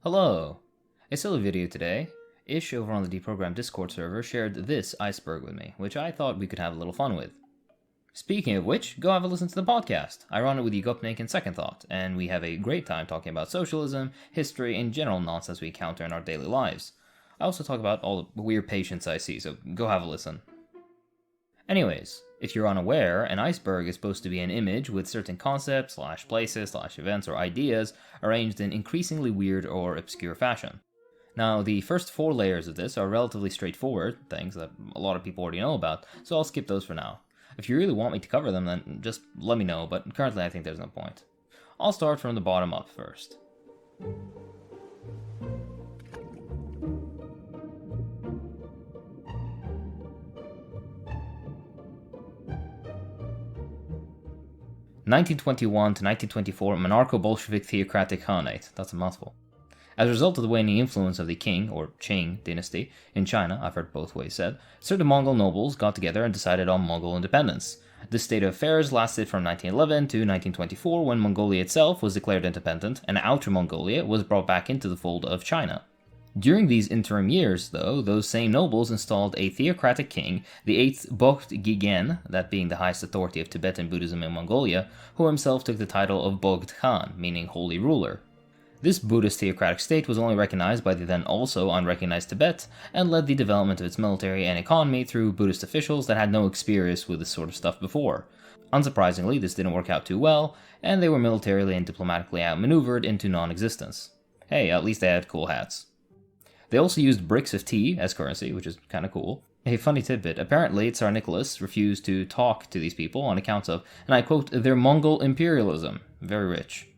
Hello! A silly video today. Ish over on the deprogrammed Discord server shared this Iceberg with me, which I thought we could have a little fun with. Speaking of which, go have a listen to the podcast. I run it with Yugupnik and Second Thought, and we have a great time talking about socialism, history, and general nonsense we encounter in our daily lives. I also talk about all the weird patients I see, so go have a listen. Anyways, if you're unaware, an iceberg is supposed to be an image with certain concepts, places, events, or ideas arranged in increasingly weird or obscure fashion. Now, the first 4 layers of this are relatively straightforward, things that a lot of people already know about, so I'll skip those for now. If you really want me to cover them, then just let me know, but currently I think there's no point. I'll start from the bottom up first. (1921 to 1924) monarcho-Bolshevik theocratic Khanate. That's a mouthful. As a result of the waning influence of the Qing, or Qing, dynasty in China, I've heard both ways said, certain Mongol nobles got together and decided on Mongol independence. This state of affairs lasted from 1911 to 1924, when Mongolia itself was declared independent, and Outer Mongolia was brought back into the fold of China. During these interim years, though, those same nobles installed a theocratic king, the 8th Bogd Gigen, that being the highest authority of Tibetan Buddhism in Mongolia, who himself took the title of Bogd Khan, meaning holy ruler. This Buddhist theocratic state was only recognized by the then also unrecognized Tibet, and led the development of its military and economy through Buddhist officials that had no experience with this sort of stuff before. Unsurprisingly, this didn't work out too well, and they were militarily and diplomatically outmaneuvered into non-existence. Hey, at least they had cool hats. They also used bricks of tea as currency, which is kinda cool. A funny tidbit, apparently Tsar Nicholas refused to talk to these people on account of, and I quote, their Mongol imperialism. Very rich.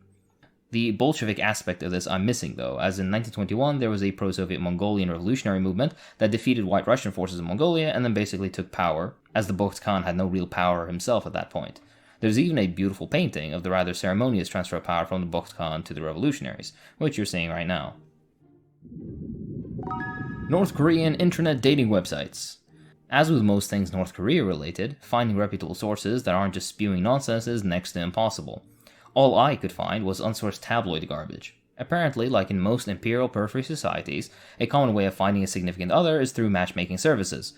The Bolshevik aspect of this I'm missing though, as in 1921 there was a pro-Soviet Mongolian revolutionary movement that defeated White Russian forces in Mongolia and then basically took power, as the Bogd Khan had no real power himself at that point. There's even a beautiful painting of the rather ceremonious transfer of power from the Bogd Khan to the revolutionaries, which you're seeing right now. North Korean internet dating websites. As with most things North Korea related, finding reputable sources that aren't just spewing nonsense is next to impossible. All I could find was unsourced tabloid garbage. Apparently, like in most imperial periphery societies, a common way of finding a significant other is through matchmaking services.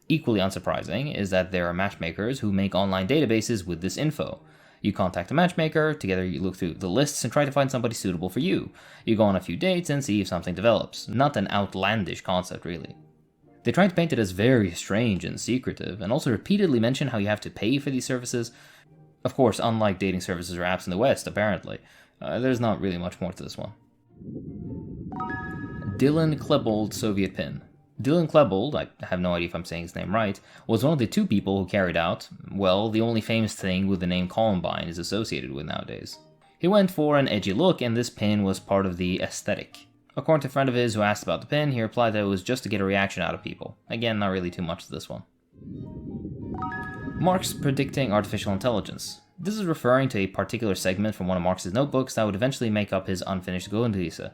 Equally unsurprising is that there are matchmakers who make online databases with this info. You contact a matchmaker, together you look through the lists and try to find somebody suitable for you. You go on a few dates and see if something develops. Not an outlandish concept, really. They try to paint it as very strange and secretive, and also repeatedly mention how you have to pay for these services. Of course, unlike dating services or apps in the West, apparently, there's not really much more to this one. Dylan Klebold Soviet pin. Dylan Klebold, I have no idea if I'm saying his name right, was one of the 2 people who carried out, well, the only famous thing with the name Columbine is associated with nowadays. He went for an edgy look, and this pin was part of the aesthetic. According to a friend of his who asked about the pin, he replied that it was just to get a reaction out of people. Again, not really too much to this one. Marx predicting artificial intelligence. This is referring to a particular segment from one of Marx's notebooks that would eventually make up his unfinished Grundrisse.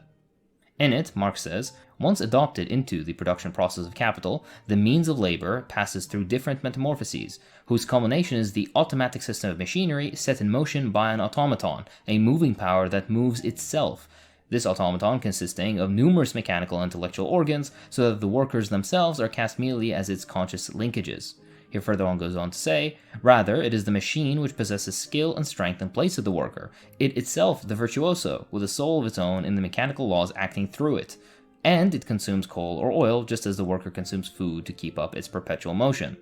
In it, Marx says, once adopted into the production process of capital, the means of labor passes through different metamorphoses, whose culmination is the automatic system of machinery set in motion by an automaton, a moving power that moves itself. This automaton consisting of numerous mechanical and intellectual organs, so that the workers themselves are cast merely as its conscious linkages. He further on goes on to say, rather, it is the machine which possesses skill and strength in place of the worker, it itself the virtuoso, with a soul of its own in the mechanical laws acting through it, and it consumes coal or oil just as the worker consumes food to keep up its perpetual motion.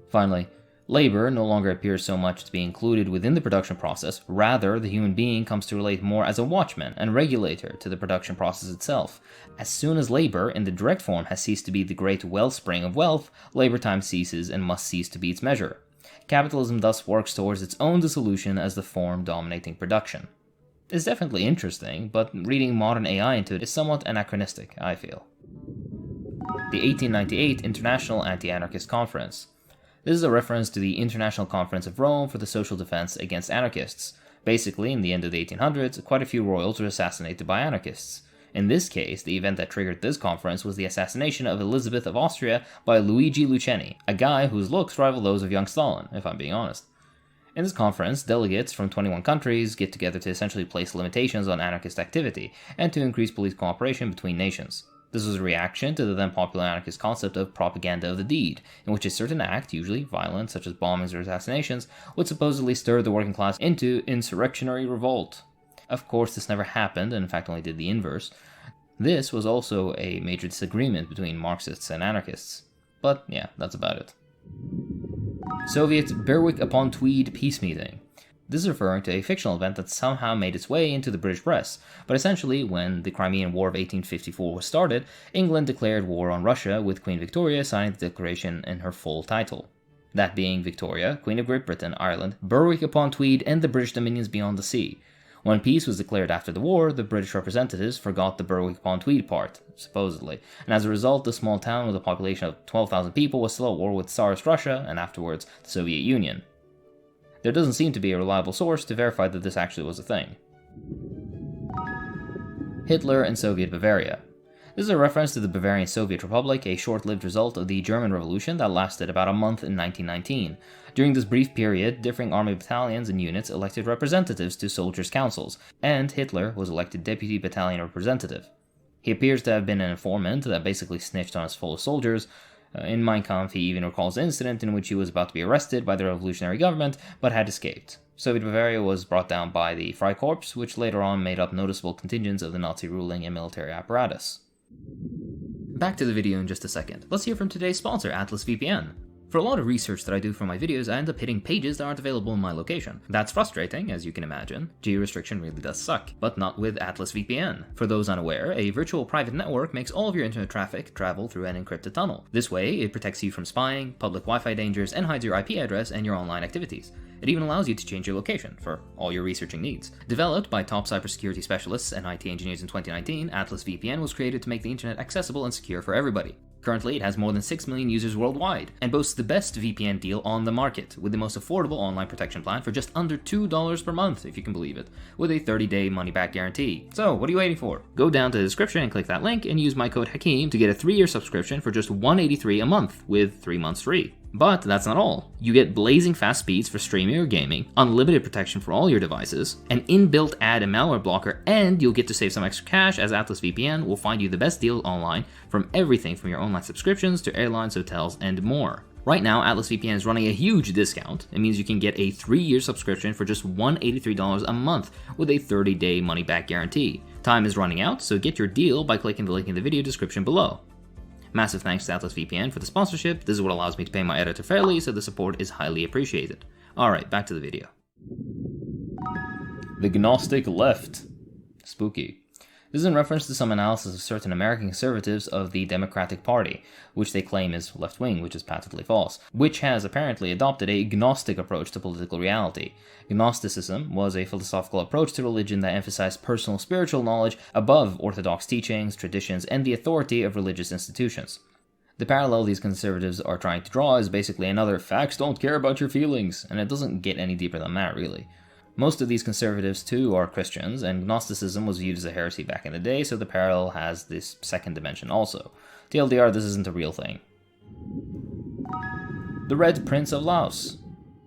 Finally, labor no longer appears so much to be included within the production process, rather the human being comes to relate more as a watchman and regulator to the production process itself. As soon as labor, in the direct form, has ceased to be the great wellspring of wealth, labor time ceases and must cease to be its measure. Capitalism thus works towards its own dissolution as the form dominating production. It's definitely interesting, but reading modern AI into it is somewhat anachronistic, I feel. The 1898 International Anti-Anarchist Conference. This is a reference to the International Conference of Rome for the Social Defense Against Anarchists. Basically, in the end of the 1800s, quite a few royals were assassinated by anarchists. In this case, the event that triggered this conference was the assassination of Elizabeth of Austria by Luigi Lucchini, a guy whose looks rival those of young Stalin, if I'm being honest. In this conference, delegates from 21 countries get together to essentially place limitations on anarchist activity and to increase police cooperation between nations. This was a reaction to the then popular anarchist concept of propaganda of the deed, in which a certain act, usually violent such as bombings or assassinations, would supposedly stir the working class into insurrectionary revolt. Of course, this never happened, and in fact only did the inverse. This was also a major disagreement between Marxists and anarchists. But yeah, that's about it. Soviet Berwick-upon-Tweed peace meeting. This is referring to a fictional event that somehow made its way into the British press, but essentially, when the Crimean War of 1854 was started, England declared war on Russia, with Queen Victoria signing the declaration in her full title. That being Victoria, Queen of Great Britain, Ireland, Berwick-upon-Tweed, and the British dominions beyond the sea. When peace was declared after the war, the British representatives forgot the Berwick-upon-Tweed part, supposedly, and as a result, the small town with a population of 12,000 people was still at war with Tsarist Russia, and afterwards, the Soviet Union. There doesn't seem to be a reliable source to verify that this actually was a thing. Hitler and Soviet Bavaria. This is a reference to the Bavarian Soviet Republic, a short-lived result of the German Revolution that lasted about a month in 1919. During this brief period, differing army battalions and units elected representatives to soldiers' councils, and Hitler was elected deputy battalion representative. He appears to have been an informant that basically snitched on his fellow soldiers. In Mein Kampf, he even recalls an incident in which he was about to be arrested by the revolutionary government, but had escaped. Soviet Bavaria was brought down by the Freikorps, which later on made up noticeable contingents of the Nazi ruling and military apparatus. Back to the video in just a second. Let's hear from today's sponsor, Atlas VPN. For a lot of research that I do for my videos, I end up hitting pages that aren't available in my location. That's frustrating, as you can imagine. Geo-restriction really does suck, but not with Atlas VPN. For those unaware, a virtual private network makes all of your internet traffic travel through an encrypted tunnel. This way, it protects you from spying, public Wi-Fi dangers, and hides your IP address and your online activities. It even allows you to change your location for all your researching needs. Developed by top cybersecurity specialists and IT engineers in 2019, Atlas VPN was created to make the internet accessible and secure for everybody. Currently, it has more than 6 million users worldwide, and boasts the best VPN deal on the market, with the most affordable online protection plan for just under $2 per month, if you can believe it, with a 30-day money-back guarantee. So, what are you waiting for? Go down to the description and click that link, and use my code Hakim to get a 3-year subscription for just $183 a month, with 3 months free. But that's not all. You get blazing fast speeds for streaming or gaming, unlimited protection for all your devices, an inbuilt ad and malware blocker, and you'll get to save some extra cash as Atlas VPN will find you the best deal online from everything from your online subscriptions to airlines, hotels, and more. Right now, Atlas VPN is running a huge discount. It means you can get a 3-year subscription for just $183 a month with a 30-day money-back guarantee. Time is running out, so get your deal by clicking the link in the video description below. Massive thanks to Atlas VPN for the sponsorship. This is what allows me to pay my editor fairly, so the support is highly appreciated. Alright, back to the video. The Gnostic Left. Spooky. This is in reference to some analysis of certain American conservatives of the Democratic Party, which they claim is left-wing, which is patently false, which has apparently adopted a Gnostic approach to political reality. Gnosticism was a philosophical approach to religion that emphasized personal spiritual knowledge above orthodox teachings, traditions, and the authority of religious institutions. The parallel these conservatives are trying to draw is basically another facts don't care about your feelings, and it doesn't get any deeper than that, really. Most of these conservatives, too, are Christians, and Gnosticism was viewed as a heresy back in the day, so the parallel has this second dimension also. TLDR, this isn't a real thing. The Red Prince of Laos.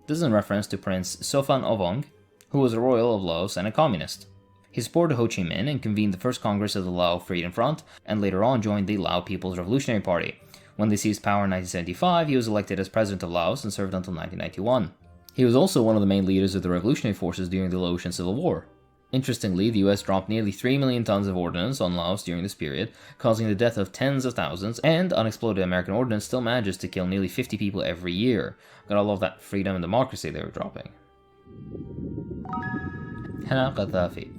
This is in reference to Prince Sophan Ovong, who was a royal of Laos and a communist. He supported Ho Chi Minh and convened the first Congress of the Lao Freedom Front, and later on joined the Lao People's Revolutionary Party. When they seized power in 1975, he was elected as president of Laos and served until 1991. He was also one of the main leaders of the revolutionary forces during the Laotian Civil War. Interestingly, the US dropped nearly 3 million tons of ordnance on Laos during this period, causing the death of tens of thousands, and unexploded American ordnance still manages to kill nearly 50 people every year. Gotta love that freedom and democracy they were dropping. Hana Gaddafi.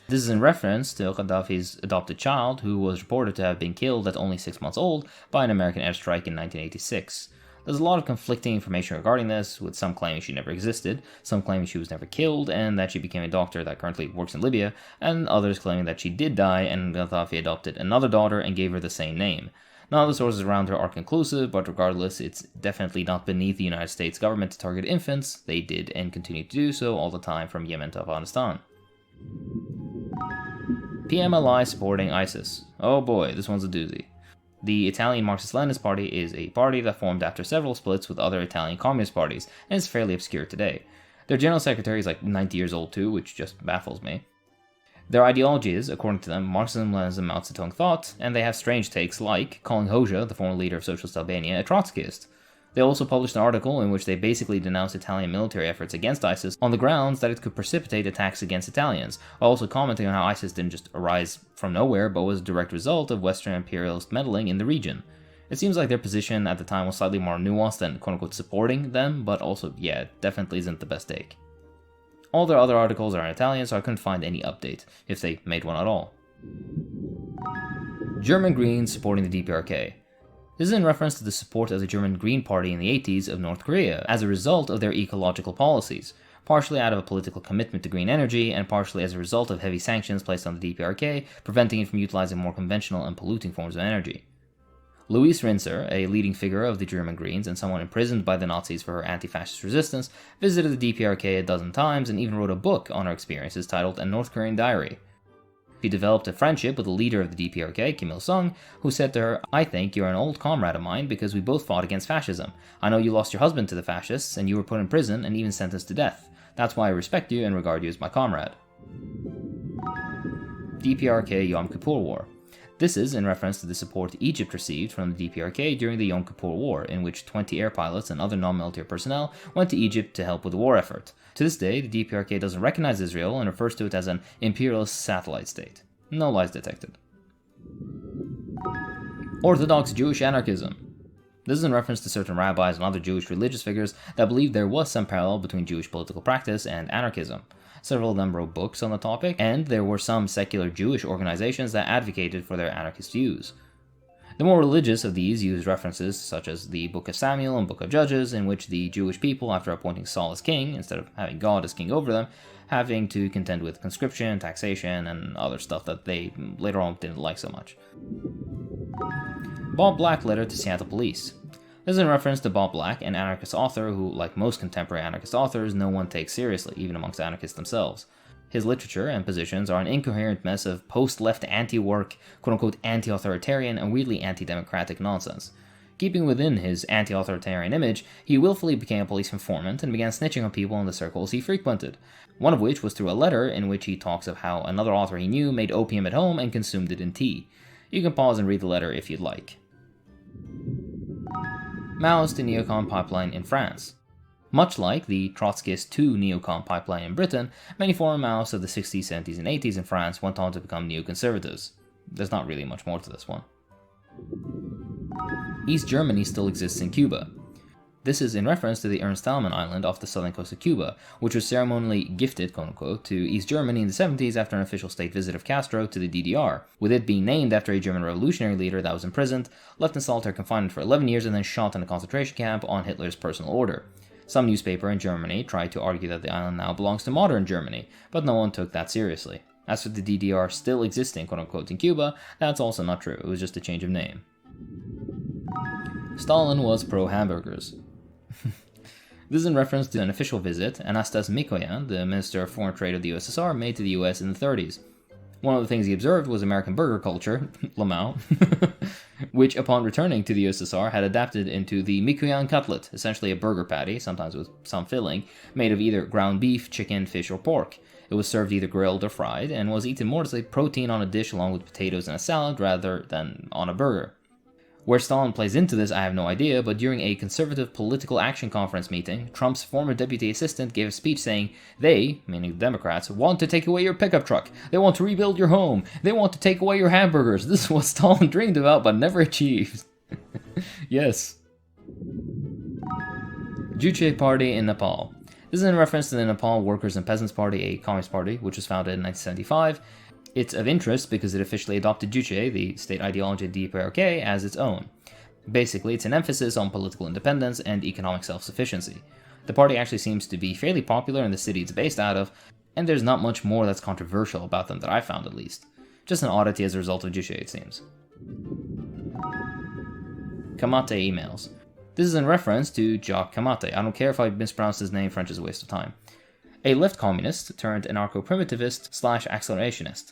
This is in reference to Gaddafi's adopted child, who was reported to have been killed at only 6 months old by an American airstrike in 1986. There's a lot of conflicting information regarding this, with some claiming she never existed, some claiming she was never killed, and that she became a doctor that currently works in Libya, and others claiming that she did die and Gaddafi adopted another daughter and gave her the same name. None of the sources around her are conclusive, but regardless, it's definitely not beneath the United States government to target infants. They did and continue to do so all the time from Yemen to Afghanistan. PMLI supporting ISIS. Oh boy, this one's a doozy. The Italian Marxist-Leninist Party is a party that formed after several splits with other Italian communist parties, and is fairly obscure today. Their general secretary is like 90 years old too, which just baffles me. Their ideology is, according to them, Marxism, Leninism, Mao Zedong thought, and they have strange takes like calling Hoxha, the former leader of Socialist Albania, a Trotskyist. They also published an article in which they basically denounced Italian military efforts against ISIS on the grounds that it could precipitate attacks against Italians, while also commenting on how ISIS didn't just arise from nowhere, but was a direct result of Western imperialist meddling in the region. It seems like their position at the time was slightly more nuanced than quote-unquote supporting them, but also, yeah, it definitely isn't the best take. All their other articles are in Italian, so I couldn't find any update, if they made one at all. German Greens supporting the DPRK. This is in reference to the support of the German Green Party in the 80s of North Korea as a result of their ecological policies, partially out of a political commitment to green energy, and partially as a result of heavy sanctions placed on the DPRK, preventing it from utilizing more conventional and polluting forms of energy. Louise Rinzer, a leading figure of the German Greens and someone imprisoned by the Nazis for her anti-fascist resistance, visited the DPRK a dozen times and even wrote a book on her experiences titled A North Korean Diary. She developed a friendship with the leader of the DPRK, Kim Il-sung, who said to her, "I think you're an old comrade of mine because we both fought against fascism. I know you lost your husband to the fascists, and you were put in prison and even sentenced to death. That's why I respect you and regard you as my comrade." DPRK Yom Kippur War. This is in reference to the support Egypt received from the DPRK during the Yom Kippur War, in which 20 air pilots and other non-military personnel went to Egypt to help with the war effort. To this day, the DPRK doesn't recognize Israel and refers to it as an imperialist satellite state. No lies detected. Orthodox Jewish anarchism. This is in reference to certain rabbis and other Jewish religious figures that believed there was some parallel between Jewish political practice and anarchism. Several of them wrote books on the topic, and there were some secular Jewish organizations that advocated for their anarchist views. The more religious of these used references such as the Book of Samuel and Book of Judges, in which the Jewish people, after appointing Saul as king, instead of having God as king over them, having to contend with conscription, taxation, and other stuff that they later on didn't like so much. Bob Black letter to Seattle police. This is in reference to Bob Black, an anarchist author who, like most contemporary anarchist authors, no one takes seriously, even amongst anarchists themselves. His literature and positions are an incoherent mess of post-left anti-work, quote-unquote anti-authoritarian, and weirdly anti-democratic nonsense. Keeping within his anti-authoritarian image, he willfully became a police informant and began snitching on people in the circles he frequented, one of which was through a letter in which he talks of how another author he knew made opium at home and consumed it in tea. You can pause and read the letter if you'd like. Maoist neocon pipeline in France. Much like the Trotskyist to neocon pipeline in Britain, many former Maoists of the 60s, 70s, and 80s in France went on to become neoconservatives. There's not really much more to this one. East Germany still exists in Cuba. This is in reference to the Ernst Thälmann Island off the southern coast of Cuba, which was ceremonially gifted, quote-unquote, to East Germany in the 70s after an official state visit of Castro to the DDR, with it being named after a German revolutionary leader that was imprisoned, left in solitary confinement for 11 years, and then shot in a concentration camp on Hitler's personal order. Some newspaper in Germany tried to argue that the island now belongs to modern Germany, but no one took that seriously. As for the DDR still existing, quote-unquote, in Cuba, that's also not true, it was just a change of name. Stalin was pro-hamburgers. This is in reference to an official visit Anastas Mikoyan, the Minister of Foreign Trade of the USSR, made to the US in the 30s. One of the things he observed was American burger culture, Lamau, which upon returning to the USSR had adapted into the Mikoyan cutlet, essentially a burger patty, sometimes with some filling, made of either ground beef, chicken, fish, or pork. It was served either grilled or fried, and was eaten more as a protein on a dish along with potatoes and a salad rather than on a burger. Where Stalin plays into this, I have no idea, but during a conservative political action conference meeting, Trump's former deputy assistant gave a speech saying, they, meaning the Democrats, want to take away your pickup truck, they want to rebuild your home, they want to take away your hamburgers. This is what Stalin dreamed about but never achieved. Yes. Juche Party in Nepal. This is in reference to the Nepal Workers' and Peasants' Party, a communist party, which was founded in 1975. It's of interest because it officially adopted Juche, the state ideology of the DPRK, as its own. Basically, it's an emphasis on political independence and economic self-sufficiency. The party actually seems to be fairly popular in the city it's based out of, and there's not much more that's controversial about them that I found at least. Just an oddity as a result of Juche, it seems. Kamate emails. This is in reference to Jacques Kamate. I don't care if I mispronounced his name, French is a waste of time. A left communist turned anarcho-primitivist / accelerationist.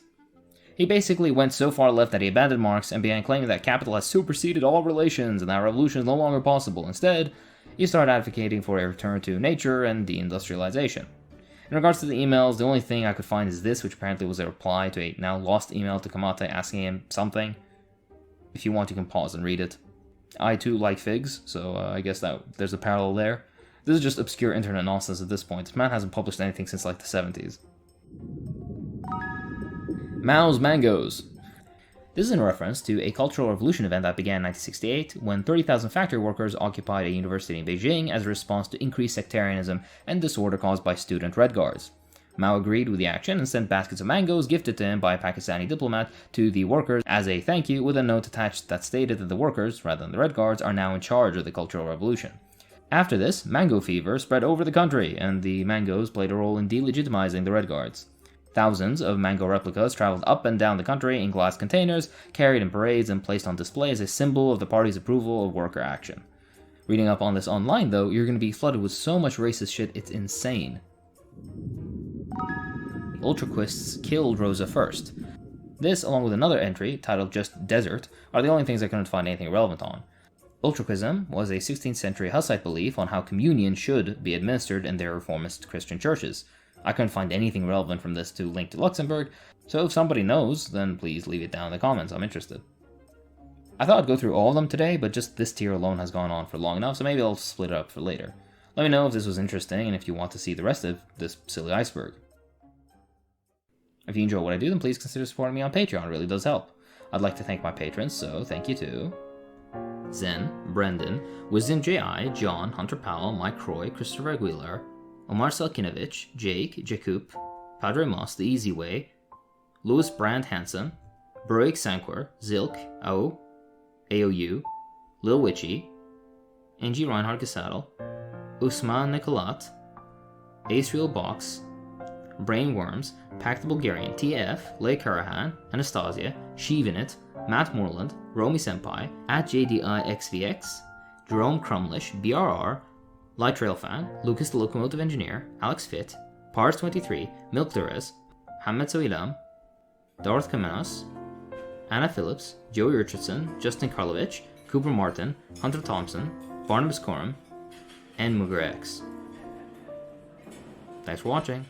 He basically went so far left that he abandoned Marx and began claiming that capital has superseded all relations and that revolution is no longer possible. Instead, he started advocating for a return to nature and deindustrialization. In regards to the emails, the only thing I could find is this, which apparently was a reply to a now lost email to Kamata asking him something. If you want, you can pause and read it. I too like figs, so I guess that there's a parallel there. This is just obscure internet nonsense at this point. This man hasn't published anything since like the 70s. Mao's Mangoes. This is in reference to a Cultural Revolution event that began in 1968 when 30,000 factory workers occupied a university in Beijing as a response to increased sectarianism and disorder caused by student Red Guards. Mao agreed with the action and sent baskets of mangoes gifted to him by a Pakistani diplomat to the workers as a thank you, with a note attached that stated that the workers, rather than the Red Guards, are now in charge of the Cultural Revolution. After this, mango fever spread over the country, and the mangoes played a role in delegitimizing the Red Guards. Thousands of mango replicas traveled up and down the country in glass containers, carried in parades, and placed on display as a symbol of the party's approval of worker action. Reading up on this online, though, you're going to be flooded with so much racist shit, it's insane. Ultraquists killed Rosa first. This, along with another entry titled just Desert, are the only things I couldn't find anything relevant on. Ultraquism was a 16th century Hussite belief on how communion should be administered in their reformist Christian churches. I couldn't find anything relevant from this to link to Luxembourg, so if somebody knows, then please leave it down in the comments, I'm interested. I thought I'd go through all of them today, but just this tier alone has gone on for long enough, so maybe I'll split it up for later. Let me know if this was interesting and if you want to see the rest of this silly iceberg. If you enjoy what I do, then please consider supporting me on Patreon, it really does help. I'd like to thank my patrons, so thank you to Zen, Brendan, Wisdom J.I., John, Hunter Powell, Mike Croy, Christopher Aguilar, Omar Selkinovich, Jake, Jacoop, Padre Moss, The Easy Way, Louis Brand Hansen, Broik Sanquer, Zilk, Ao, AOU, Lil Witchy, Angie Reinhard Gasaddle, Usman Nicolat, Ace Box, Brainworms, Pack the Bulgarian, TF, Lay Karahan, Anastasia, Sheevinit, Matt Moreland, Romy Senpai, at JDIXVX, Jerome Crumlish, BRR, Light Trail Fan, Lucas the Locomotive Engineer, Alex Fit, Pars23, Milk Durez, Hamed Soilam, Darth Kamenos, Anna Phillips, Joey Richardson, Justin Karlovich, Cooper Martin, Hunter Thompson, Barnabas Coram, and Muger X. Thanks for watching.